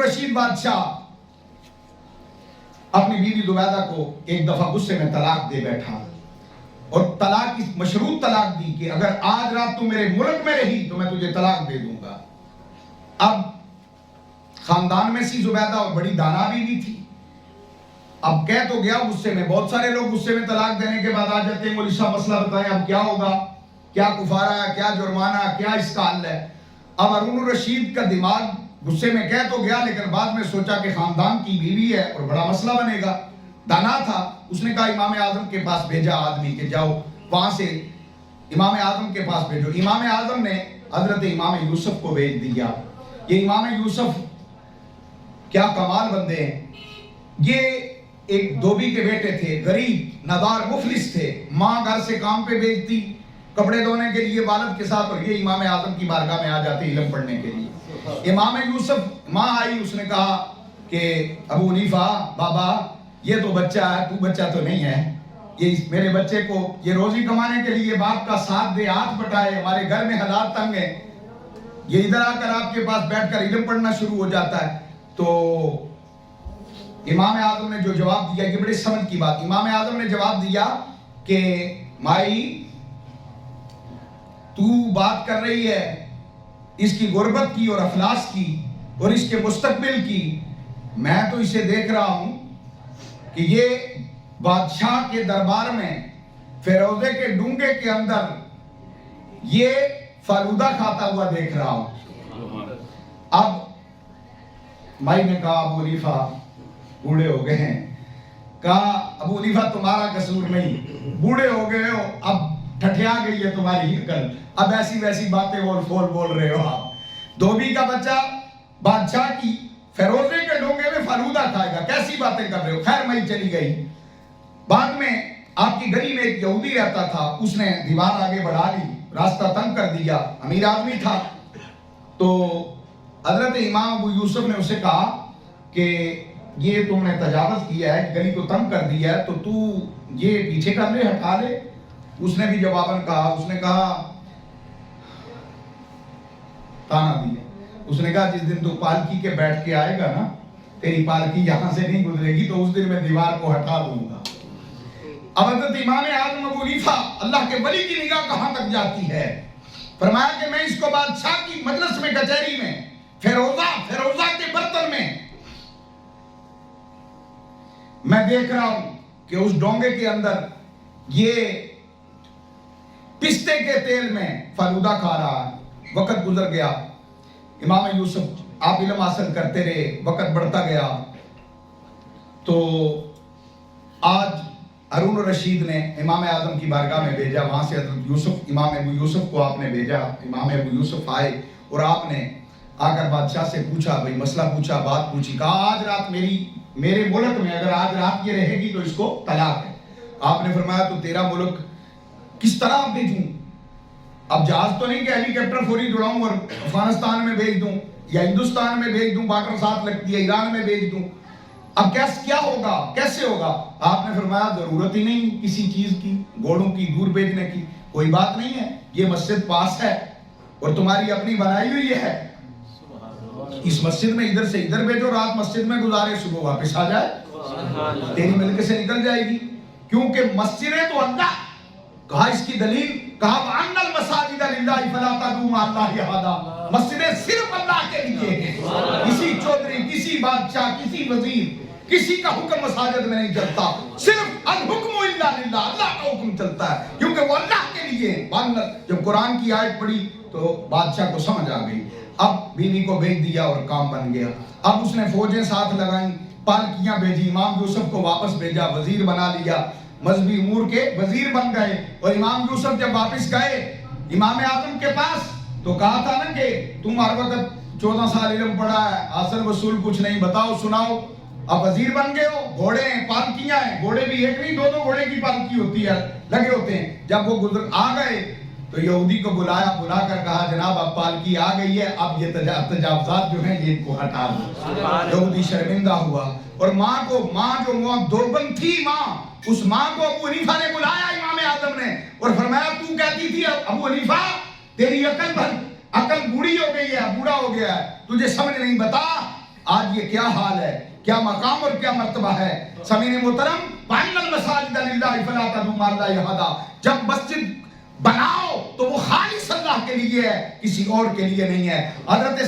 الرشید بادشاہ اپنی بیوی زبیدہ کو ایک دفعہ غصے میں طلاق دے بیٹھا اور طلاق کی مشروط طلاق دی کہ اگر آج رات تو میرے ملک میں رہی تو میں تجھے طلاق دے دوں گا۔ اب خاندان میں سی زبیدہ اور بڑی دانا بیوی تھی، اب کہہ تو گیا غصے میں، بہت سارے لوگ غصے میں طلاق دینے کے بعد آ جاتے ہیں، مولوی صاحب مسئلہ بتائیں اب کیا ہوگا، کیا کفارہ ہے، کیا جرمانہ، کیا اس کا حل ہے۔ اب ہارون الرشید کا دماغ غصے میں کہہ تو گیا لیکن بعد میں سوچا کہ خاندان کی بیوی ہے اور بڑا مسئلہ بنے گا، دانا تھا، اس نے کہا امام اعظم کے پاس بھیجا آدمی کہ جاؤ وہاں سے امام اعظم کے پاس بھیجو۔ امام اعظم نے حضرت امام یوسف کو بھیج دیا۔ یہ امام یوسف کیا کمال بندے ہیں، یہ ایک دھوبی کے بیٹے تھے، غریب نادار مفلس تھے، ماں گھر سے کام پہ بھیجتی کپڑے دھونے کے لیے والد کے ساتھ، اور یہ امام اعظم کی بارگاہ میں آ جاتے علم پڑھنے کے لیے۔ امام یوسف ماں آئی، اس نے کہا کہ ابو حنیفہ بابا یہ تو بچہ ہے، تو بچہ تو نہیں ہے، یہ میرے بچے کو یہ روزی کمانے کے لیے باپ کا ساتھ دے، ہاتھ بٹائے، ہمارے گھر میں حالات تنگ ہیں، یہ ادھر آ کر آپ کے پاس بیٹھ کر علم پڑھنا شروع ہو جاتا ہے۔ تو امام اعظم نے جو جواب دیا، یہ بڑے سمجھ کی بات، امام اعظم نے جواب دیا کہ مائی تو بات کر رہی ہے اس کی غربت کی اور افلاس کی اور اس کے مستقبل کی، میں تو اسے دیکھ رہا ہوں کہ یہ بادشاہ کے دربار میں فیروزے کے ڈونگے کے اندر یہ فالودہ کھاتا ہوا دیکھ رہا ہوں۔ اب مائی نے کہا ابو حنیفہ بوڑھے ہو گئے ہیں، کہا ابو حنیفہ تمہارا قصور نہیں، بوڑھے ہو گئے ہو، اب ٹھٹھیا گئی ہے تمہاری عقل، اب ایسی ویسی باتیں بول رہے ہو آپ، دھوبی کا بچہ بادشاہ کی فیروزے کے ڈونگے میں فالودہ کھائے گا، کیسی باتیں کر رہے ہو۔ خیر مئی چلی گئی۔ بعد میں آپ کی گلی میں ایک یہودی رہتا تھا، اس نے دیوار آگے بڑھا لی، راستہ تنگ کر دیا، امیر آدمی تھا، تو حضرت امام ابو یوسف نے اسے کہا کہ یہ تم نے تجاوز کیا ہے، گلی کو تنگ کر دیا ہے، تو یہ پیچھے کر لے، ہٹا لے۔ اس نے بھی جواباً کہا، اس نے کہا تانا دیا، اس نے کہا جس دن تو پالکی کے بیٹھ کے آئے گا نا، تیری پالکی یہاں سے نہیں گزرے گی، تو اس دن میں دیوار کو ہٹا دوں گا۔ اب حضرت امام اعظم ابو حنیفہ اللہ کے ولی کی نگاہ کہاں تک جاتی ہے، فرمایا کہ میں اس کو بادشاہ کی مجلس میں، کچہری میں، فیروزہ کے برتن میں دیکھ رہا ہوں کہ اس ڈونگے کے اندر یہ پستے کے تیل میں فالودہ کھا رہا ہے۔ وقت گزر گیا، امام یوسف آپ علم حاصل کرتے رہے، وقت بڑھتا گیا، تو آج ہارون الرشید نے امام اعظم کی بارگاہ میں بھیجا، وہاں سے حضرت یوسف امام ابو یوسف کو آپ نے بھیجا، امام ابو یوسف آئے اور آپ نے آ کر بادشاہ سے پوچھا، بھئی مسئلہ پوچھا، بات پوچھی، کہا آج رات میرے ملک میں اگر آج رات یہ رہے گی تو اس کو طلاق ہے۔ آپ نے فرمایا تو تیرا ملک کس طرح بھیجوں، اب جہاز تو نہیں کہ ہیلی کاپٹر فوری دوڑاؤں اور افغانستان میں بھیج دوں یا ہندوستان میں بھیج دوں، بارڈر ساتھ لگتی ہے، ایران میں بھیج دوں، اب کیا ہوگا، کیسے ہوگا؟ آپ نے فرمایا ضرورت ہی نہیں کسی چیز کی، گھوڑوں کی دور بھیجنے کی، کوئی بات نہیں ہے، یہ مسجد پاس ہے اور تمہاری اپنی بنائی ہوئی ہے، اس مسجد میں ادھر سے ادھر بھیجو، رات مسجد میں گزارے، صبح واپس آ جائے، تیری ملک سے نکل جائے گی، کیونکہ مسجدیں تو اللہ، کہا اس کی دلیل، کہا وَأَنَّ الْمَسَاجِدَ لِلَّهِ فَلَا تَدْعُوا مَعَ اللَّهِ أَحَدًا، مسجدیں صرف اللہ کے لیے ہیں، کسی چودھری، کسی بادشاہ، کسی وزیر، کسی کا حکم مساجد میں نہیں چلتا، صرف الحکم الا للہ، اللہ کا حکم چلتا ہے، کیونکہ وہ اللہ کے لیے ہے۔ جب قرآن کی آیت پڑھی تو بادشاہ کو سمجھ آ گئی، اب بیوی کو بھیج دیا اور کام بن گیا، اب اس نے فوجیں ساتھ لگائیں، پالکیاں بھیجی، امام یوسف کو واپس بھیجا، وزیر بنا لیا، مذہبی امور کے وزیر بن گئے، اور امام یوسف جب واپس گئے امام اعظم کے پاس تو کہا تھا نا کہ تم ہر وقت 14 سال علم پڑھا ہے، حاصل وصول کچھ نہیں، بتاؤ سناؤ، اب وزیر بن گئے ہو، گھوڑے ہیں، پالکیاں ہیں، گھوڑے بھی ایک نہیں دو گھوڑے کی پالکی ہوتی ہے، لگے ہوتے ہیں، جب وہ آ گئے تو یہودی کو بلا کر کہا جناب اب پالکی آ گئی ہے، اب یہ تجاوزات جو ہیں یہ ان کو ہٹا دو۔ یہودی شرمندہ ہوا، اور ماں جو دیوبند تھی، اس ماں کو ابو حنیفہ نے بلایا امام اعظم نے اور فرمایا تو کہتی تھی ابو حنیفہ تیری عقل بوڑھی ہو گئی ہے، بوڑھا ہو گیا ہے، تجھے سمجھ نہیں، بتا آج یہ کیا حال ہے، کیا مقام اور کیا مرتبہ ہے. سامعین محترم، وَأَنَّ الْمَسَاجِدَ لِلَّهِ فَلَا تَدْعُوا مَعَ اللَّهِ أَحَدًا، جب مسجد بناؤ تو وہ خالص اللہ کے لیے ہے، کسی اور کے لیے نہیں ہے. حضرت